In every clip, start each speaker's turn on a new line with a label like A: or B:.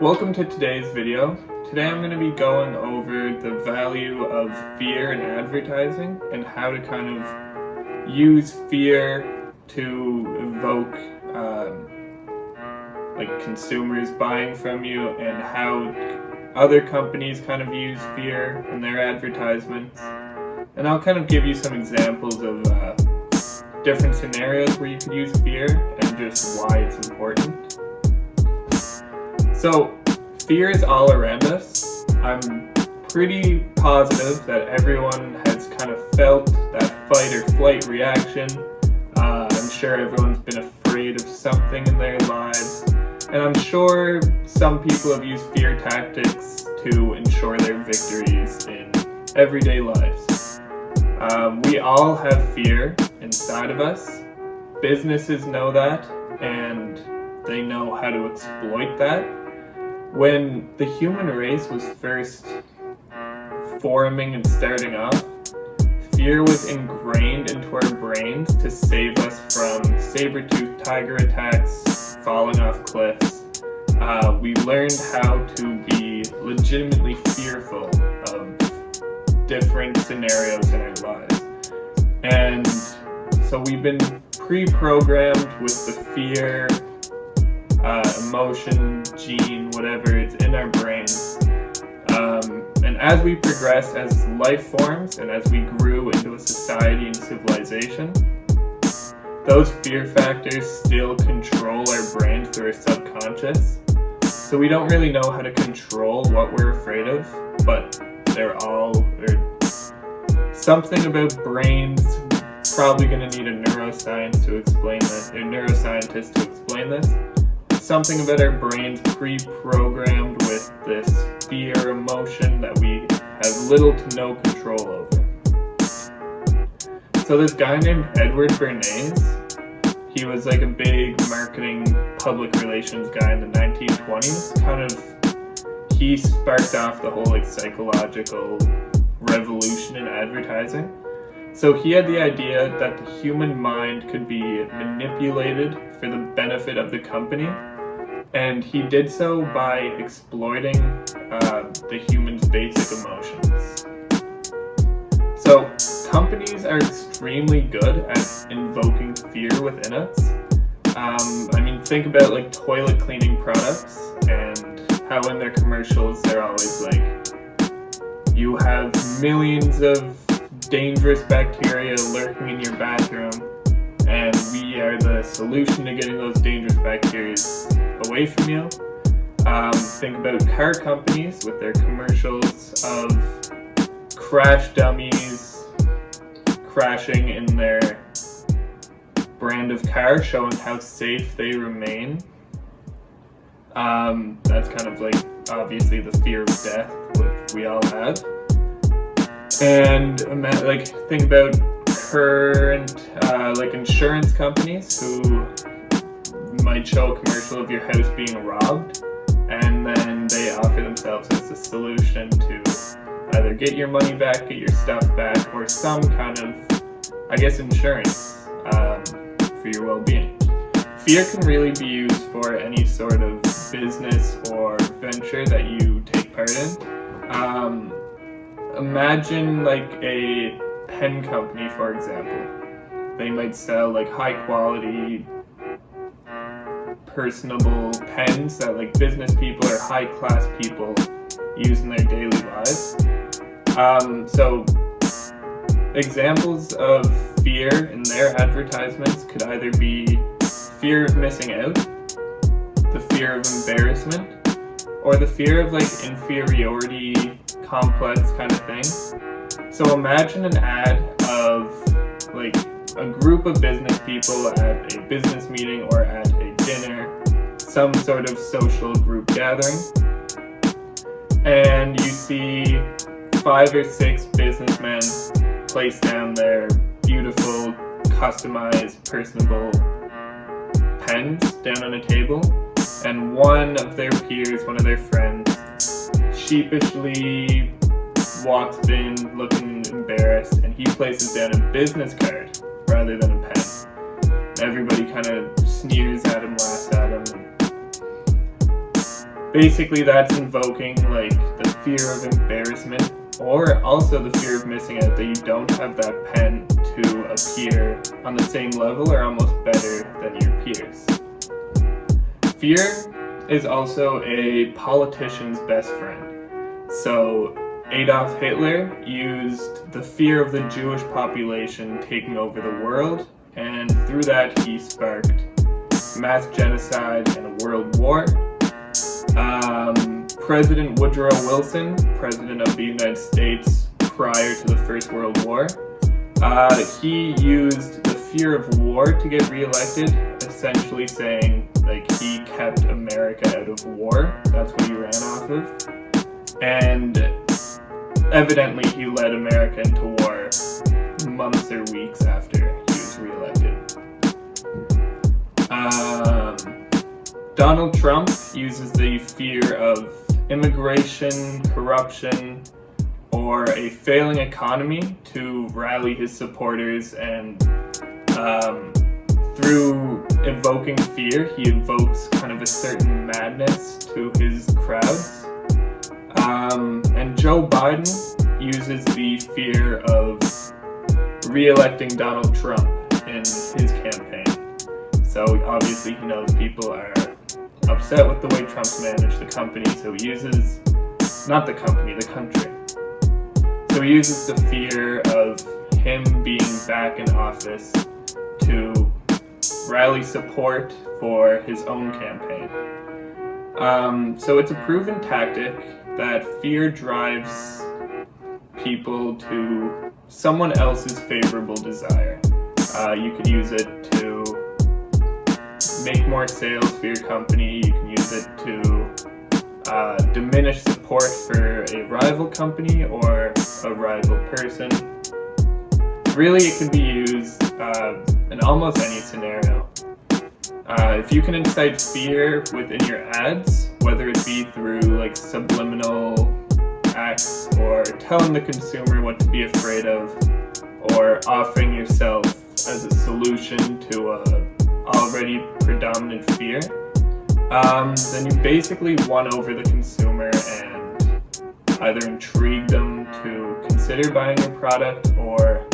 A: Welcome to today's video. Today I'm going to be going over the value of fear in advertising and how to kind of use fear to evoke consumers buying from you, and how other companies kind of use fear in their advertisements. And I'll kind of give you some examples of different scenarios where you could use fear and just why it's important. So, fear is all around us. I'm pretty positive that everyone has kind of felt that fight or flight reaction. I'm sure everyone's been afraid of something in their lives. And I'm sure some people have used fear tactics to ensure their victories in everyday lives. We all have fear inside of us. Businesses know that, and they know how to exploit that. When the human race was first forming and starting off, fear was ingrained into our brains to save us from saber-toothed tiger attacks, falling off cliffs. We learned how to be legitimately fearful of different scenarios in our lives. And so we've been pre-programmed with the fear emotion, gene, whatever, it's in our brains. And as we progress as life forms and as we grew into a society and civilization, those fear factors still control our brain through our subconscious. So we don't really know how to control what we're afraid of, but something about brains. Probably going to need a neuroscience to explain this, or neuroscientist to explain this. Something about our brains pre-programmed with this fear emotion that we have little to no control over. So this guy named Edward Bernays, he was like a big marketing public relations guy in the 1920s. He sparked off the whole psychological revolution in advertising. So he had the idea that the human mind could be manipulated for the benefit of the company, and he did so by exploiting the human's basic emotions. So companies are extremely good at invoking fear within us. Think about toilet cleaning products and how in their commercials they're always you have millions of dangerous bacteria lurking in your bathroom, and we are the solution to getting those dangerous bacteria away from you. Think about car companies with their commercials of crash dummies crashing in their brand of car, showing how safe they remain. That's kind of obviously the fear of death, which we all have. And think about current insurance companies who might show a commercial of your house being robbed, and then they offer themselves as a solution to either get your money back, get your stuff back, or some kind of, insurance for your well-being. Fear can really be used for any sort of business or venture that you take part in. Imagine a pen company, for example. They might sell high quality, personable pens that business people or high class people use in their daily lives. So examples of fear in their advertisements could either be fear of missing out, the fear of embarrassment, or the fear of inferiority complex kind of thing. So imagine an ad of a group of business people at a business meeting or at a dinner, some sort of social group gathering, and you see 5 or 6 businessmen place down their beautiful, customized, personable pens down on a table, and one of their peers, one of their friends, sheepishly walks in looking embarrassed, and he places down a business card rather than a pen. Everybody kind of sneers at him, laughs at him. Basically, that's invoking like the fear of embarrassment, or also the fear of missing out, that you don't have that pen to appear on the same level or almost better than your peers. Fear is also a politician's best friend. So Adolf Hitler used the fear of the Jewish population taking over the world, and through that he sparked mass genocide and a world war. President Woodrow Wilson, President of the United States prior to the First World War, he used the fear of war to get reelected, essentially saying like he kept America out of war. That's what he ran off of. And evidently he led America into war months or weeks after he was reelected. Donald Trump uses the fear of immigration, corruption, or a failing economy to rally his supporters, and through evoking fear, he evokes kind of a certain madness to his crowds. And Joe Biden uses the fear of re-electing Donald Trump in his campaign. So obviously he knows people are upset with the way Trump's managed the company, so he uses, not the company, the country. So he uses the fear of him being back in office to rally support for his own campaign. So it's a proven tactic that fear drives people to someone else's favorable desire. You could use it to make more sales for your company. You can use it to diminish support for a rival company or a rival person. Really, it can be used in almost any scenario. If you can incite fear within your ads, whether it be through like subliminal acts or telling the consumer what to be afraid of, or offering yourself as a solution to a already predominant fear, then you basically won over the consumer and either intrigue them to consider buying your product or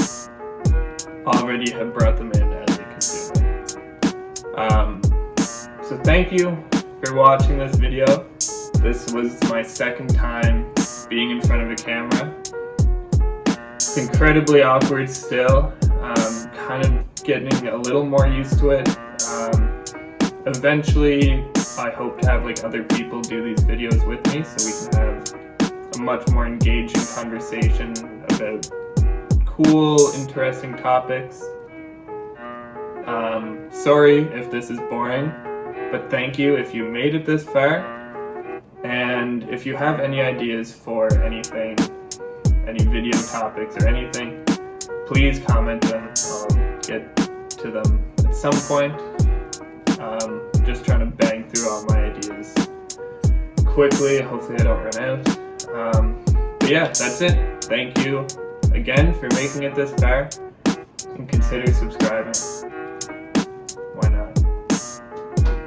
A: already have brought them in as a consumer. So thank you for watching this video. This was my second time being in front of a camera. It's incredibly awkward still. Kind of getting a little more used to it. Eventually, I hope to have like other people do these videos with me so we can have a much more engaging conversation about cool, interesting topics. Sorry if this is boring, but thank you if you made it this far. And if you have any ideas for anything, any video topics or anything, please comment them. I'll get to them at some point. Just trying to bang through all my ideas quickly. Hopefully I don't run out. But yeah, that's it. Thank you again for making it this far, and consider subscribing.